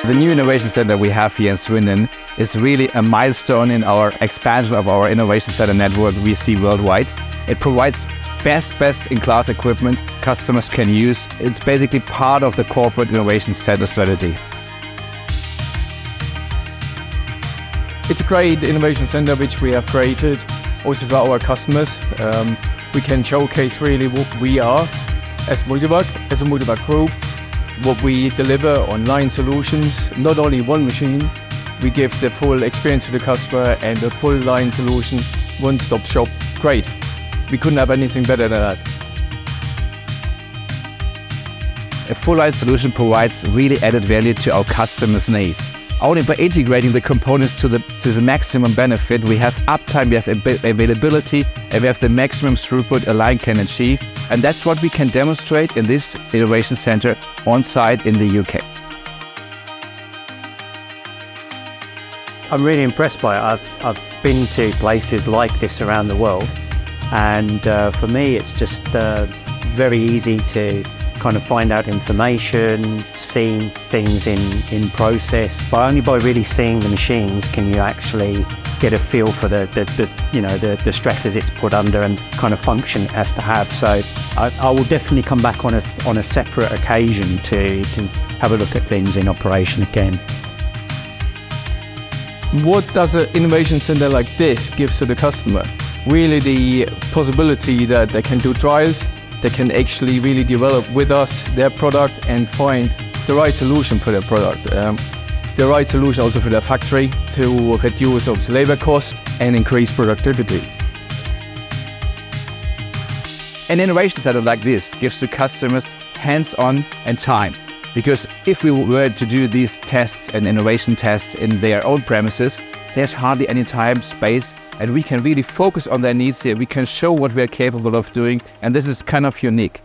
The new innovation center we have here in Swindon is really a milestone in our expansion of our innovation center network we see worldwide. It provides best-in-class equipment customers can use. It's basically part of the corporate innovation center strategy. It's a great innovation center which we have created also for our customers. We can showcase really what we are as MULTIVAC, as a MULTIVAC group, what we deliver online solutions, not only one machine. We give the full experience to the customer and a full line solution, one-stop shop. Great. We couldn't have anything better than that. A full line solution provides really added value to our customers' needs. Only by integrating the components to the maximum benefit, we have uptime, we have availability, and we have the maximum throughput a line can achieve. And that's what we can demonstrate in this innovation center on site in the UK. I'm really impressed by it. I've been to places like this around the world, and for me it's just very easy to kind of find out information, seeing things in process. But only by really seeing the machines can you actually get a feel for the stresses it's put under and kind of function it has to have. So I will definitely come back on a separate occasion to have a look at things in operation again. What does an innovation center like this give to the customer? Really the possibility that they can do trials, they can actually really develop with us their product and find the right solution for their product. The right solution also for their factory to reduce the labor cost and increase productivity. An innovation center like this gives the customers hands-on and time. Because if we were to do these tests and innovation tests in their own premises, there's hardly any time, space, and we can really focus on their needs here. We can show what we are capable of doing, and this is kind of unique.